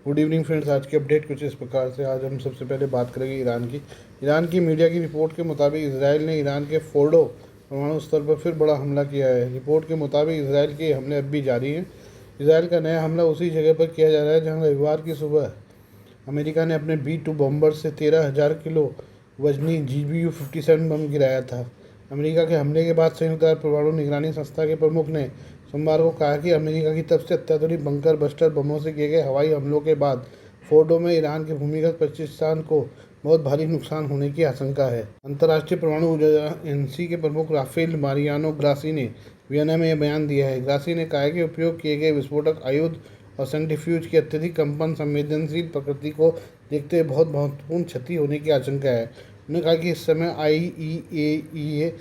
Good evening friends. आज की update कुछ इस प्रकार से। आज हम सबसे पहले बात करेंगे ईरान की मीडिया की रिपोर्ट के मुताबिक इसराइल ने ईरान के फोर्डो परमाणु स्तर पर फिर बड़ा हमला किया है। रिपोर्ट के मुताबिक इसराइल के हमले अब भी जारी हैं। इसराइल का नया हमला उसी जगह पर किया जा रहा है जहां रविवार की सुबह अमेरिका ने अपने B-2 बॉम्बर से 13,000 किलो वजनी GBU-57 बम गिराया था। अमेरिका के हमले के बाद संयुक्त अरब परमाणु निगरानी संस्था के प्रमुख ने सोमवार को कहा कि अमेरिका की तरफ से अत्याधुनिक बंकर बस्टर बमों से किए गए हवाई हमलों के बाद फोर्डो में ईरान के भूमिगत प्रतिष्ठान को बहुत भारी नुकसान होने की आशंका है। अंतर्राष्ट्रीय परमाणु ऊर्जा एजेंसी के प्रमुख राफेल मारियानो ग्रासी ने वियना में यह बयान दिया है। ग्रासी ने कहा है कि उपयोग किए गए विस्फोटक आयुध और सेंट्रीफ्यूज की अत्यधिक कंपन संवेदनशील प्रकृति को देखते हुए बहुत महत्वपूर्ण क्षति होने की आशंका है। उन्होंने कहा कि इस समय IAEA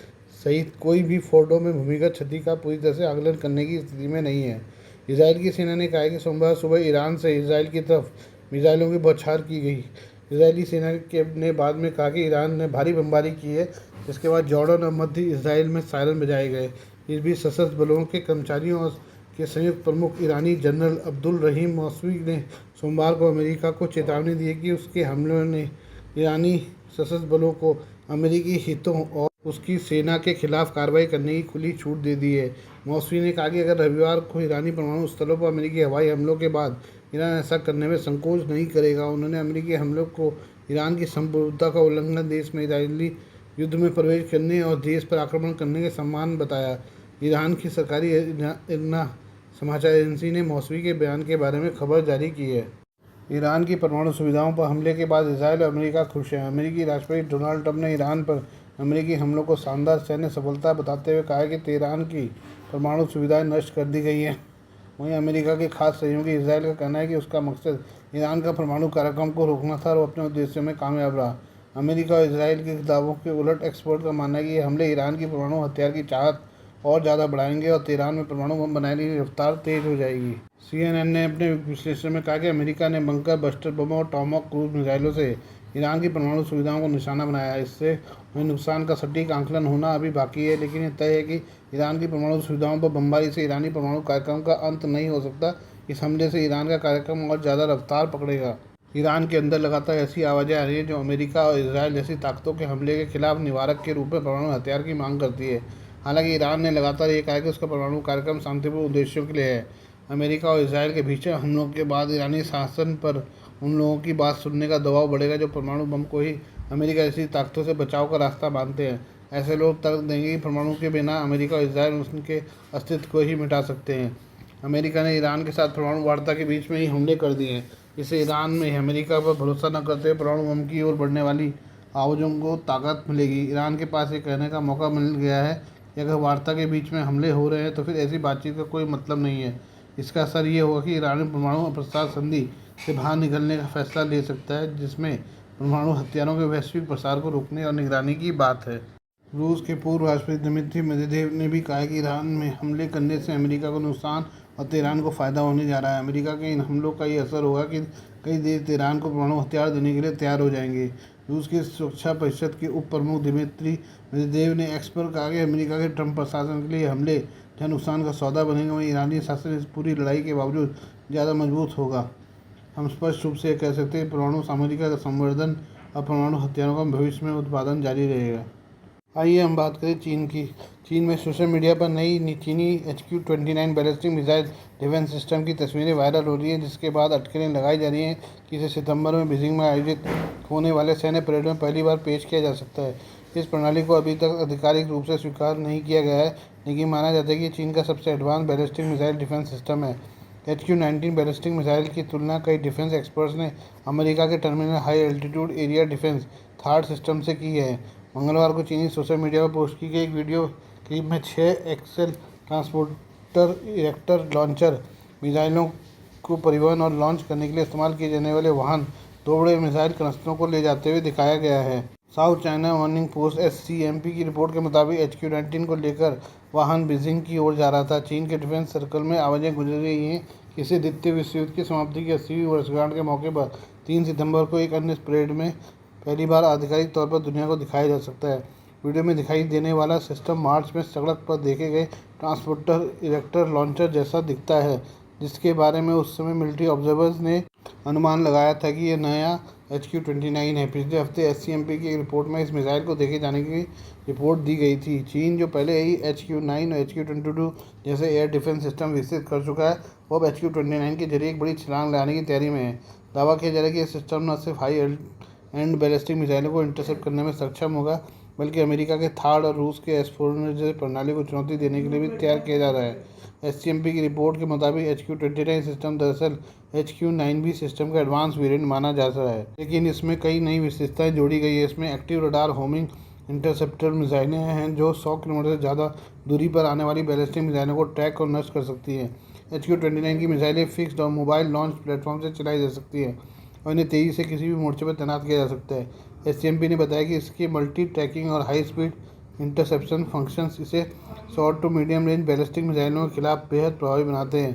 सहित कोई भी फोर्डो में भूमिगत क्षति का पूरी तरह से आकलन करने की स्थिति में नहीं है। इसराइल की सेना ने कहा है कि सोमवार सुबह ईरान से इसराइल की तरफ मिसाइलों की बौछार की गई। इसराइली सेना ने बाद में कहा कि ईरान ने भारी बमबारी की है, जिसके बाद जॉर्डन और मध्य इसराइल में सायरन बजाए गए। इस बीच सशस्त्र बलों के कर्मचारियों और के संयुक्त प्रमुख ईरानी जनरल अब्दुल रहीम मौसवी ने सोमवार को अमेरिका को चेतावनी दी कि उसके हमलों ने ईरानी सशस्त्र बलों को अमेरिकी हितों और उसकी सेना के खिलाफ कार्रवाई करने की खुली छूट दे दी है। मौसवी ने कहा कि अगर रविवार को ईरानी परमाणु स्थलों पर अमेरिकी हवाई हमलों के बाद ईरान ऐसा करने में संकोच नहीं करेगा। उन्होंने अमेरिकी हमलों को ईरान की संप्रभुता का उल्लंघन, देश में इजरायली युद्ध में प्रवेश करने और देश पर आक्रमण करने के समान बताया। ईरान की सरकारी इरना समाचार एजेंसी ने मौसवी के बयान के बारे में खबर जारी की है। ईरान की परमाणु सुविधाओं पर हमले के बाद इसराइल और अमेरिका खुश हैं। अमेरिकी राष्ट्रपति डोनाल्ड ट्रंप ने ईरान पर अमेरिकी हमलों को शानदार सैन्य सफलता बताते हुए कहा कि तेहरान की परमाणु सुविधाएं नष्ट कर दी गई हैं। वहीं अमेरिका के खास सहयोगी इसराइल का कहना है कि उसका मकसद ईरान का परमाणु कार्यक्रम को रोकना था और अपने उद्देश्यों में कामयाब रहा। अमेरिका और इसराइल के दावों के उलट एक्सपर्ट का मानना है कि ये हमले ईरान की परमाणु हथियार की चाहत और ज़्यादा बढ़ाएंगे और तेहरान में परमाणु बम बनाने की रफ्तार तेज हो जाएगी। CNN ने अपने विश्लेषण में कहा कि अमेरिका ने बंकर बस्टर बमों और टॉमहॉक क्रूज मिसाइलों से ईरान की परमाणु सुविधाओं को निशाना बनाया है। इससे हुए नुकसान का सटीक आंकलन होना अभी बाकी है, लेकिन यह तय है कि ईरान की परमाणु सुविधाओं पर बमबारी से ईरानी परमाणु कार्यक्रम का अंत नहीं हो सकता। इस हमले से ईरान का कार्यक्रम और ज़्यादा रफ्तार पकड़ेगा। ईरान के अंदर लगातार ऐसी आवाज़ें आ रही हैं जो अमेरिका और इसराइल जैसी ताकतों के हमले के खिलाफ निवारक के रूप में परमाणु हथियार की मांग करती है। हालांकि ईरान ने लगातार ये कहा कि उसका परमाणु कार्यक्रम शांतिपूर्ण उद्देश्यों के लिए है। अमेरिका और इसराइल के भीषण हमलों के बाद ईरानी शासन पर उन लोगों की बात सुनने का दबाव बढ़ेगा जो परमाणु बम को ही अमेरिका जैसी ताकतों से बचाव का रास्ता मानते हैं। ऐसे लोग तर्क देंगे कि परमाणु के बिना अमेरिका और इसराइल उनके अस्तित्व को ही मिटा सकते हैं। अमेरिका ने ईरान के साथ परमाणु वार्ता के बीच में ही हमले कर दिए हैं। इससे ईरान में अमेरिका पर भरोसा न करते हुए परमाणु बम की ओर बढ़ने वाली आवाज़ों को ताकत मिलेगी। ईरान के पास ये कहने का मौका मिल गया है कि अगर वार्ता के बीच में हमले हो रहे हैं तो फिर ऐसी बातचीत का कोई मतलब नहीं है। इसका असर ये होगा कि ईरान परमाणु प्रसार संधि से बाहर निकलने का फैसला ले सकता है, जिसमें परमाणु हथियारों के वैश्विक प्रसार को रोकने और निगरानी की बात है। रूस के पूर्व राष्ट्रपति दमित्री मेदवेदेव ने भी कहा कि ईरान में हमले करने से अमेरिका को नुकसान और तेहरान को फ़ायदा होने जा रहा है। अमेरिका के इन हमलों का ये असर होगा कि कई देश तेहरान को परमाणु हथियार देने के लिए तैयार हो जाएंगे। रूस की सुरक्षा परिषद के उप प्रमुख दिमित्री मेदवेदेव ने एक्स पर कहा कि अमेरिका के ट्रंप प्रशासन के लिए हमले जहाँ नुकसान का सौदा बनेंगे, वहीं ईरानी शासन इस पूरी लड़ाई के बावजूद ज़्यादा मजबूत होगा। हम स्पष्ट रूप से कह सकते हैं कि परमाणु सामरिक का संवर्धन और परमाणु हथियारों का भविष्य में उत्पादन जारी रहेगा। आइए हम बात करें चीन की। चीन में सोशल मीडिया पर नई चीनी HQ-29 ballistic missile defence system की तस्वीरें वायरल हो रही हैं, जिसके बाद अटकलें लगाई जा रही हैं कि इसे सितंबर में बीजिंग में आयोजित होने वाले सैन्य परेड में पहली बार पेश किया जा सकता है। इस प्रणाली को अभी तक आधिकारिक रूप से स्वीकार नहीं किया गया है, लेकिन माना जाता है कि चीन का सबसे advance ballistic missile defence system है। HQ-19 बैलिस्टिक मिसाइल की तुलना कई डिफेंस एक्सपर्ट्स ने अमेरिका के terminal high altitude area defence third system से की है। मंगलवार को चीनी सोशल मीडिया पर पोस्ट की गई एक वीडियो क्लिप में 6 एक्सेल ट्रांसपोर्टर इरेक्टर लॉन्चर मिसाइलों को परिवहन और लॉन्च करने के लिए इस्तेमाल किए जाने वाले वाहन 2 बड़े मिसाइल कनस्तरों को ले जाते हुए दिखाया गया है। South China morning post SCMP की रिपोर्ट के मुताबिक HQ-19 को लेकर वाहन बीजिंग की ओर जा रहा था। चीन के डिफेंस सर्कल में आवाज़ें गुजर रही हैं कि इसे द्वितीय विश्व युद्ध की समाप्ति की 80वीं वर्षगांठ के मौके पर 3 सितंबर को एक अन्य परेड में पहली बार आधिकारिक तौर पर दुनिया को दिखाया जा सकता है। वीडियो में दिखाई देने वाला सिस्टम मार्च में सड़क पर देखे गए ट्रांसपोर्टर इरेक्टर लॉन्चर जैसा दिखता है, जिसके बारे में उस समय मिलिट्री ऑब्जर्वर्स ने अनुमान लगाया था कि यह नया HQ-29 है। पिछले हफ्ते SCMP की एक रिपोर्ट में इस मिसाइल को देखे जाने की रिपोर्ट दी गई थी। चीन जो पहले ही HQ-9 और HQ-22 जैसे एयर डिफेंस सिस्टम विकसित कर चुका है, वो अब HQ-29 के जरिए एक बड़ी छलांग लगाने की तैयारी में है। दावा किया जा रहा है कि यह सिस्टम न सिर्फ हाई एंड बैलिस्टिक मिसाइलों को इंटरसेप्ट करने में सक्षम होगा, बल्कि अमेरिका के थार्ड और रूस के S-400 जैसे प्रणाली को चुनौती देने के लिए भी तैयार किया जा रहा है। SCMP की रिपोर्ट के मुताबिक HQ-29 सिस्टम दरअसल HQ-9B सिस्टम का एडवांस वेरिएंट माना जा रहा है, लेकिन इसमें कई नई विशेषताएं जोड़ी गई है। इसमें एक्टिव रडार होमिंग इंटरसेप्टर मिसाइलें हैं जो 100 किलोमीटर से ज़्यादा दूरी पर आने वाली बैलिस्टिक मिसाइलों को ट्रैक और नष्ट कर सकती हैं। HQ-29 की मिसाइलें फिक्स्ड और मोबाइल लॉन्च प्लेटफॉर्म से चलाई जा सकती हैं और इन्हें तेज़ी से किसी भी मोर्चे पर तैनात किया जा सकता है। SCMP ने बताया कि इसके मल्टी ट्रैकिंग और हाई स्पीड इंटरसेप्शन फंक्शंस इसे short to medium range ballistic मिसाइलों के खिलाफ बेहद प्रभावी बनाते हैं।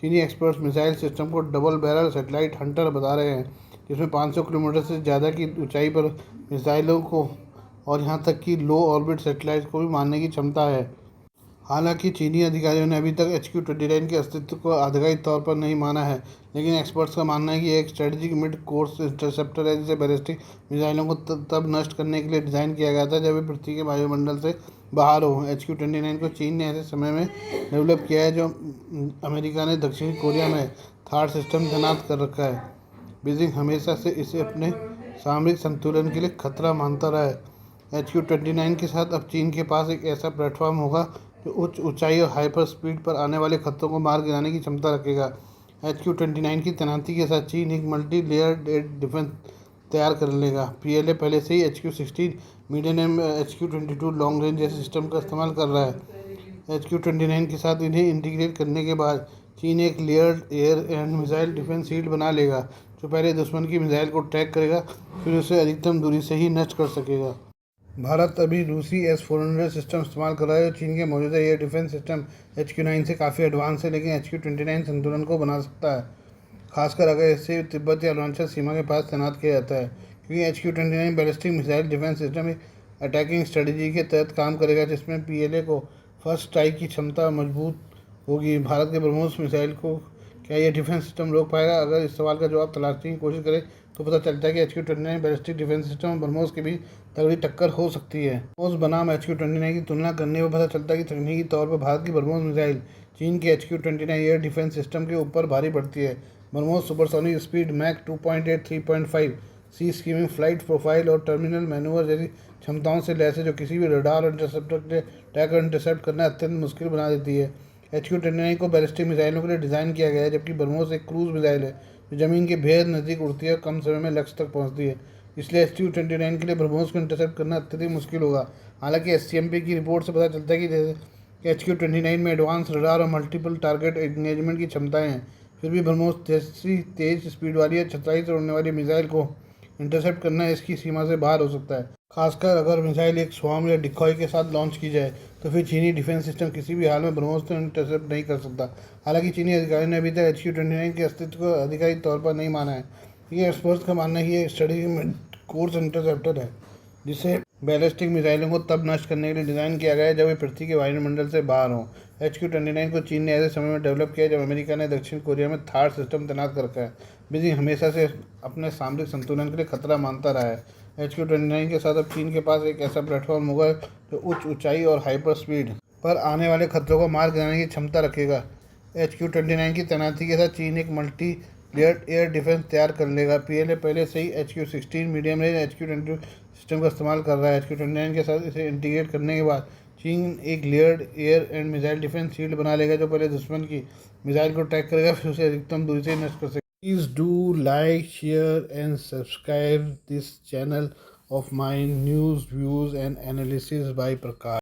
चीनी एक्सपर्ट्स मिसाइल सिस्टम को डबल बैरल सैटेलाइट हंटर बता रहे हैं, जिसमें 500 किलोमीटर से ज़्यादा की ऊंचाई पर मिसाइलों को और यहां तक कि लो ऑर्बिट सैटेलाइट को भी मारने की क्षमता है। हालांकि चीनी अधिकारियों ने अभी तक HQ-29 के अस्तित्व को आधिकारिक तौर पर नहीं माना है, लेकिन एक्सपर्ट्स का मानना है कि एक स्ट्रेटेजिक मिड कोर्स इंटरसेप्टर है जिसे बैलिस्टिक मिसाइलों को तब नष्ट करने के लिए डिज़ाइन किया गया था जब वे पृथ्वी के वायुमंडल से बाहर हो। HQ-29 को चीन ने ऐसे समय में डेवलप किया है जो अमेरिका ने दक्षिणी कोरिया में थार्ड सिस्टम तैनात कर रखा है। बीजिंग हमेशा से इसे अपने सामरिक संतुलन के लिए खतरा मानता रहा है। HQ-29 के साथ अब चीन के पास एक ऐसा प्लेटफॉर्म होगा जो उच्च ऊंचाई और हाइपर स्पीड पर आने वाले खतरों को मार गिराने की क्षमता रखेगा। HQ-29 की तैनाती के साथ चीन एक मल्टी लेयर एयर डिफेंस तैयार कर लेगा। PLA पहले से ही HQ-16 medium and HQ-22 long range जैसे सिस्टम का इस्तेमाल कर रहा है। HQ-29 के साथ इन्हें इंटीग्रेट करने के बाद चीन एक layered air and missile defence shield बना लेगा, जो पहले दुश्मन की मिसाइल को ट्रैक करेगा, फिर उसे अधिकतम दूरी से ही नष्ट कर सकेगा। भारत अभी रूसी S-400 सिस्टम इस्तेमाल कर रहा है। चीन के मौजूदा एयर डिफेंस सिस्टम HQ-9 से काफ़ी एडवांस है, लेकिन HQ-29 संतुलन को बना सकता है, खासकर अगर इसे तिब्बत या अरुणाचल सीमा के पास तैनात किया जाता है, क्योंकि HQ-29 ballistic missile defence system एक अटैकिंग स्ट्रेटजी के तहत काम करेगा, जिसमें PLA को फर्स्ट स्ट्राइक की क्षमता मजबूत होगी। भारत के ब्रह्मोस मिसाइल को क्या यह डिफेंस सिस्टम रोक पाएगा? अगर इस सवाल का जवाब तलाशने की कोशिश करें तो पता चलता है कि HQ-29 बैलिस्टिक डिफेंस सिस्टम और ब्रह्मोस के बीच तगड़ी टक्कर हो सकती है। ब्रह्मोस बनाम HQ-29 की तुलना करने पर पता चलता है कि तकनीकी तौर पर भारत की ब्रह्मोस मिसाइल चीन के HQ-29 एयर डिफेंस सिस्टम के ऊपर भारी पड़ती है। ब्रह्मोस सुपरसोनिक स्पीड मैक 2.8 3.5 सी स्कीमिंग फ्लाइट प्रोफाइल और टर्मिनल मैनूवर जैसी क्षमताओं से लैस है, जो किसी भी रडार और इंटरसेप्टर के लिए टैग और इंटरसेप्ट करना अत्यंत मुश्किल बना देती है। HQ-29 को बैलिस्टिक मिसाइलों के लिए डिज़ाइन किया गया है, जबकि ब्रह्मोस एक क्रूज मिसाइल है जो ज़मीन के बेहद नज़दीक उड़ती है और कम समय में लक्ष्य तक पहुंचती है। इसलिए HQ-29 के लिए ब्रह्मोस को इंटरसेप्ट करना अत्यधिक मुश्किल होगा। हालांकि SCMP की रिपोर्ट से पता चलता है कि जैसे कि HQ-29 में एडवांस रडार और मल्टीपल टारगेट एंगेजमेंट की क्षमताएं हैं, फिर भी ब्रह्मोस जैसी तेज स्पीड वाली या चतुराई से उड़ने वाली मिसाइल को इंटरसेप्ट करना इसकी सीमा से बाहर हो सकता है। खासकर अगर मिसाइल एक स्वार्म या डिकॉय के साथ लॉन्च की जाए, तो फिर चीनी डिफेंस सिस्टम किसी भी हाल में ब्रह्मोस को इंटरसेप्ट नहीं कर सकता। हालांकि चीनी अधिकारियों ने अभी तक HQ-29 के अस्तित्व को आधिकारिक तौर पर नहीं माना है। ये एक्सपर्ट्स का मानना है कि ये स्ट्रेटेजिक कोर्स इंटरसेप्टर है, जिसे बैलिस्टिक मिसाइलों को तब नष्ट करने के लिए डिज़ाइन किया गया है जब वे पृथ्वी के वायुमंडल से बाहर हों। HQ-29 को चीन ने ऐसे समय में डेवलप किया जब अमेरिका ने दक्षिण कोरिया में थार्ड सिस्टम तैनात कर रखा है। बीजिंग हमेशा से अपने सामरिक संतुलन के लिए खतरा मानता रहा है। HQ-29 के साथ अब चीन के पास एक ऐसा प्लेटफॉर्म होगा जो उच्च ऊंचाई और हाइपर स्पीड पर आने वाले खतरों को मार गिराने की क्षमता रखेगा। HQ-29 की तैनाती के साथ चीन एक मल्टी लेयर्ड एयर डिफेंस तैयार कर लेगा। PLA पहले से ही HQ-16 medium range HQ-22 system का इस्तेमाल कर रहा है। HQ-29 के साथ इसे इंटीग्रेट करने के बाद चीन एक layered air and missile defence shield बना लेगा, जो पहले दुश्मन की मिसाइल को ट्रैक करेगा, फिर उसे अधिकतम दूरी से नष्ट कर सकेगा। Please do like, share and subscribe this channel of my news, views and analysis by Prakash.